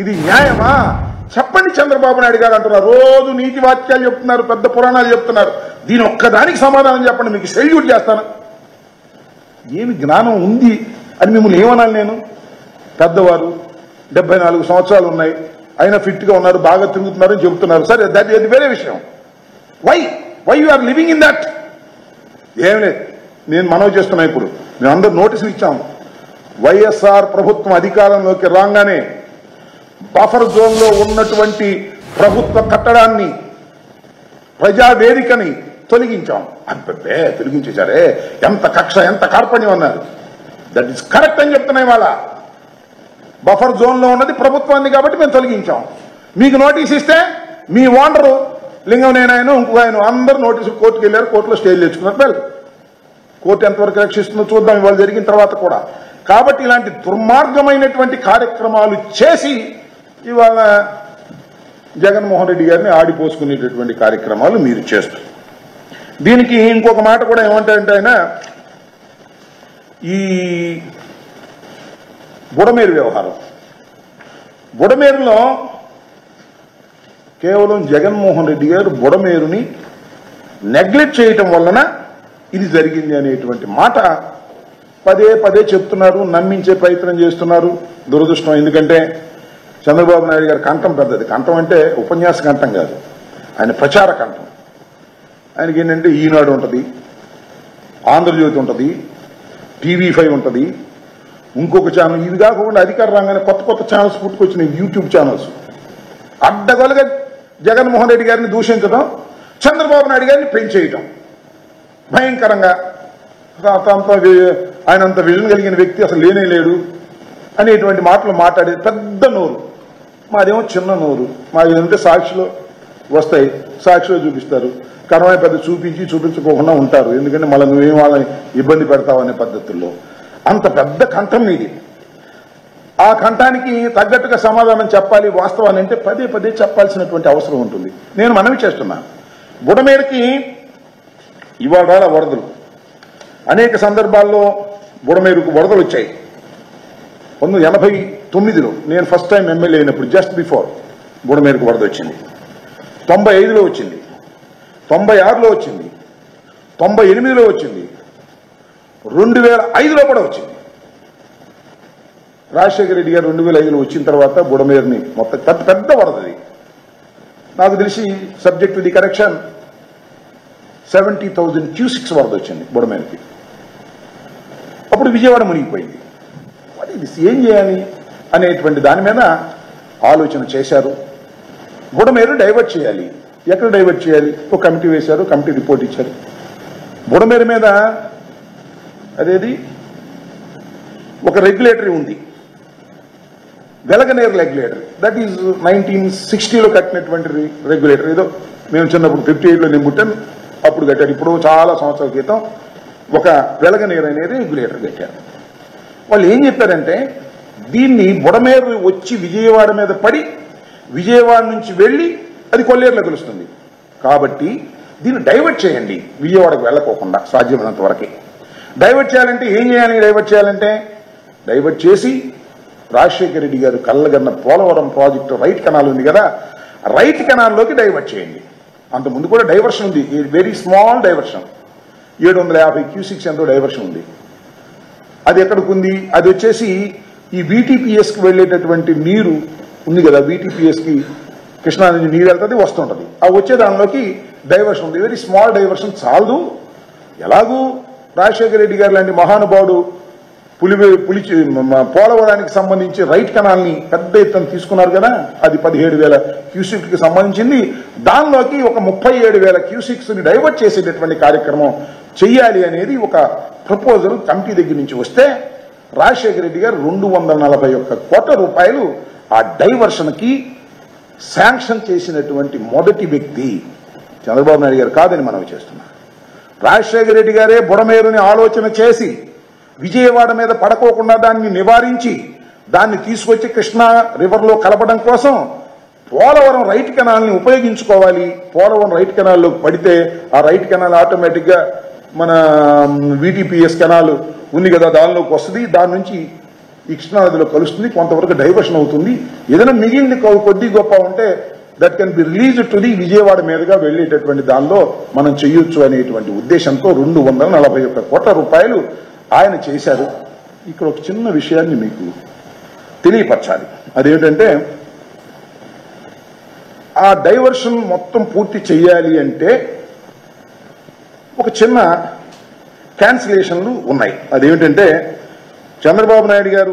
ఇది న్యాయమా? చెప్పండి. చంద్రబాబు నాయుడు గారు అంటున్నారు, రోజు నీతి వాక్యాలు చెప్తున్నారు, పెద్ద పురాణాలు చెప్తున్నారు, దీని ఒక్కదానికి సమాధానం చెప్పండి, మీకు సెల్యూట్ చేస్తాను. ఏమి జ్ఞానం ఉంది అని మిమ్మల్ని ఏమనాలి నేను? పెద్దవారు 74 సంవత్సరాలు ఉన్నాయి, అయినా ఫిట్ గా ఉన్నారు, బాగా తిరుగుతున్నారని చెబుతున్నారు. సరే, అది వేరే విషయం. Why you are living in that? ఏం లేదు, నేను మనవి చేస్తున్నా. ఇప్పుడు మేము అందరూ నోటీసులు ఇచ్చాము. వైఎస్ఆర్ ప్రభుత్వం అధికారంలోకి రాగానే బఫర్ జోన్ లో ఉన్నటువంటి ప్రభుత్వ కట్టడాన్ని, ప్రజావేదికని తొలగించాం. అబ్బే, తొలగించేశారే, ఎంత కక్ష, ఎంత కార్పణ్యం అన్నారు. దట్ ఈస్ కరెక్ట్ అని చెప్తున్నాయి. వాళ్ళ బఫర్ జోన్ లో ఉన్నది ప్రభుత్వాన్ని కాబట్టి మేము తొలగించాం. మీకు నోటీస్ ఇస్తే మీ ఓనరు లింగంనేనాయన ఇంకొక ఆయన అందరూ నోటీసు కోర్టుకు వెళ్ళారు, కోర్టులో స్టే తెచ్చుకున్నారు. వెల్, కోర్టు ఎంతవరకు రక్షిస్తుందో చూద్దాం ఇవాళ జరిగిన తర్వాత కూడా. కాబట్టి ఇలాంటి దుర్మార్గమైనటువంటి కార్యక్రమాలు చేసి ఇవాళ జగన్మోహన్ రెడ్డి గారిని ఆడిపోసుకునేటటువంటి కార్యక్రమాలు మీరు చేస్తారు. దీనికి ఇంకొక మాట కూడా ఏమంటారంటే, ఆయన ఈ బుడమేరు వ్యవహారం, బుడమేరులో కేవలం జగన్మోహన్ రెడ్డి గారు బుడమేరుని నెగ్లెక్ట్ చేయటం వలన ఇది జరిగింది అనేటువంటి మాట పదే పదే చెప్తున్నారు, నమ్మించే ప్రయత్నం చేస్తున్నారు. దురదృష్టం. ఎందుకంటే చంద్రబాబు నాయుడు గారి కంఠం పెద్దది. కంఠం అంటే ఉపన్యాస కంఠం కాదు, ఆయన ప్రచార కంఠం. ఆయనకి ఏంటంటే ఈనాడు ఉంటుంది, ఆంధ్రజ్యోతి ఉంటుంది, TV5 ఉంటుంది, ఇంకొక ఛానల్. ఇవి కాకుండా అధికార రంగానే కొత్త కొత్త ఛానల్స్ పుట్టుకొచ్చినాయి, యూట్యూబ్ ఛానల్స్. అడ్డగోలుగా జగన్మోహన్ రెడ్డి గారిని దూషించడం, చంద్రబాబు నాయుడు గారిని పెంచేయటం భయంకరంగా. ఆయన అంత విజన్ కలిగిన వ్యక్తి అసలు లేనే లేడు అనేటువంటి మాటలు మాట్లాడేది. పెద్ద నోరు. మాదేమో చిన్న నోరు. మాది ఏంటంటే సాక్షిలో వస్తాయి, సాక్షిలో చూపిస్తారు. కర్మయ్య పెద్ద చూపించుకోకుండా ఉంటారు, ఎందుకంటే మళ్ళీ నువ్వేం వాళ్ళని ఇబ్బంది పెడతావనే పద్ధతుల్లో. అంత పెద్ద కంఠం మీది. ఆ కంఠానికి తగ్గట్టుగా సమాధానం చెప్పాలి. వాస్తవాన్ని అంటే పదే పదే చెప్పాల్సినటువంటి అవసరం ఉంటుంది. నేను మనవి చేస్తున్నా, బుడమేరుకి ఇవాళ వరదలు, అనేక సందర్భాల్లో బుడమేరుకు వరదలు వచ్చాయి. 1989లో నేను ఫస్ట్ టైం ఎమ్మెల్యే అయినప్పుడు, జస్ట్ బిఫోర్ బుడమేరుకు వరద వచ్చింది. 95లో వచ్చింది, 96లో వచ్చింది, 98లో వచ్చింది, 2005లో కూడా వచ్చింది. రాజశేఖర రెడ్డి గారు 2005లో వచ్చిన తర్వాత బుడమేరుని మొత్తం పెద్ద వరదది. నాకు తెలిసి సబ్జెక్ట్ ది కరెక్షన్ 70,000 క్యూసిక్స్ వరద వచ్చింది బుడమేరుకి. అప్పుడు విజయవాడ మునిగిపోయింది. ఏం చేయాలి అనేటువంటి దాని మీద ఆలోచన చేశారు. బుడమేరు డైవర్ట్ చేయాలి. ఎక్కడ డైవర్ట్ చేయాలి? ఒక కమిటీ వేశారు, కమిటీ రిపోర్ట్ ఇచ్చారు. బుడమేరు మీద అదేది ఒక రెగ్యులేటరీ ఉంది, వెలగనేరు రెగ్యులేటరీ. దట్ ఈజ్ 1960లో కట్టినటువంటి రెగ్యులేటరీ. ఏదో మేము చిన్నప్పుడు 58లో నేను పుట్టాను, అప్పుడు కట్టారు. ఇప్పుడు చాలా సంవత్సరాల క్రితం ఒక వెలగనేరు అనేది రెగ్యులేటర్ కట్టారు. వాళ్ళు ఏం చెప్పారంటే, దీన్ని బుడమేరు వచ్చి విజయవాడ మీద పడి విజయవాడ నుంచి వెళ్ళి అది కొల్లేరులో కలుస్తుంది. కాబట్టి దీన్ని డైవర్ట్ చేయండి, విజయవాడకు వెళ్ళకోకుండా సాధ్యమైనంత వరకు. డైవర్ట్ చేయాలంటే ఏం చేయాలి? డైవర్ట్ చేసి రాజశేఖర రెడ్డి గారు కళ్ళగన్న పోలవరం ప్రాజెక్టు రైట్ కెనాల్ ఉంది కదా, రైట్ కెనాల్లోకి డైవర్ట్ చేయండి. అంతకుముందు కూడా డైవర్షన్ ఉంది, వెరీ స్మాల్ డైవర్షన్, 750 క్యూసిక్స్ ఎంతో డైవర్షన్ ఉంది. అది ఎక్కడికి ఉంది? అది వచ్చేసి ఈ VTPSకి వెళ్ళేటటువంటి నీరు ఉంది కదా, VTPSకి కృష్ణా నుంచి నీరు వెళ్తుంది, వస్తుంటుంది. ఆ వచ్చే దానిలోకి డైవర్షన్ ఉంది, వెరీ స్మాల్ డైవర్షన్. చాలదు. ఎలాగూ రాజశేఖర రెడ్డి గారు లాంటి మహానుభావుడు పోలవరానికి సంబంధించి రైట్ కెనాల్ని పెద్ద ఎత్తున తీసుకున్నారు కదా, అది 17,000 క్యూసిక్కి సంబంధించింది. దానిలోకి ఒక 37,000 క్యూసిక్స్ని డైవర్ట్ చేసేటటువంటి కార్యక్రమం చెయ్యాలి అనేది ఒక ప్రపోజల్ కమిటీ దగ్గర నుంచి వస్తే, రాజశేఖర రెడ్డి గారు 241 కోట్ల రూపాయలు ఆ డైవర్షన్కి శాంక్షన్ చేసినటువంటి మొదటి వ్యక్తి చంద్రబాబు నాయుడు గారు కాదని మనం చేస్తున్నాం. రాజశేఖర రెడ్డి గారే బుడమేరుని ఆలోచన చేసి విజయవాడ మీద పడుకోకుండా దాన్ని నివారించి దాన్ని తీసుకొచ్చి కృష్ణా రివర్లో కలపడం కోసం పోలవరం రైట్ కెనాల్ని ఉపయోగించుకోవాలి. పోలవరం రైట్ కెనాల్లోకి పడితే ఆ రైట్ కెనాల్ ఆటోమేటిక్గా మన VTPS కెనాల్ ఉంది కదా దానిలోకి వస్తుంది. దాని నుంచి ఈ కృష్ణానదిలో కలుస్తుంది, కొంతవరకు డైవర్షన్ అవుతుంది. ఏదైనా మిగిలిన కొద్ది గొప్ప ఉంటే that can be release to the Vijayawada మీదుగా వెళ్లేటటువంటి దానిలో మనం చేయొచ్చు అనేటువంటి ఉద్దేశంతో 241 కోట్ల రూపాయలు ఆయన చేశారు. ఇక్కడ ఒక చిన్న విషయాన్ని మీకు తెలియపరచాలి. అదేమిటంటే ఆ డైవర్షన్ మొత్తం పూర్తి చేయాలి అంటే ఒక చిన్న క్యాన్సిలేషన్లు ఉన్నాయి. అదేమిటంటే చంద్రబాబు నాయుడు గారు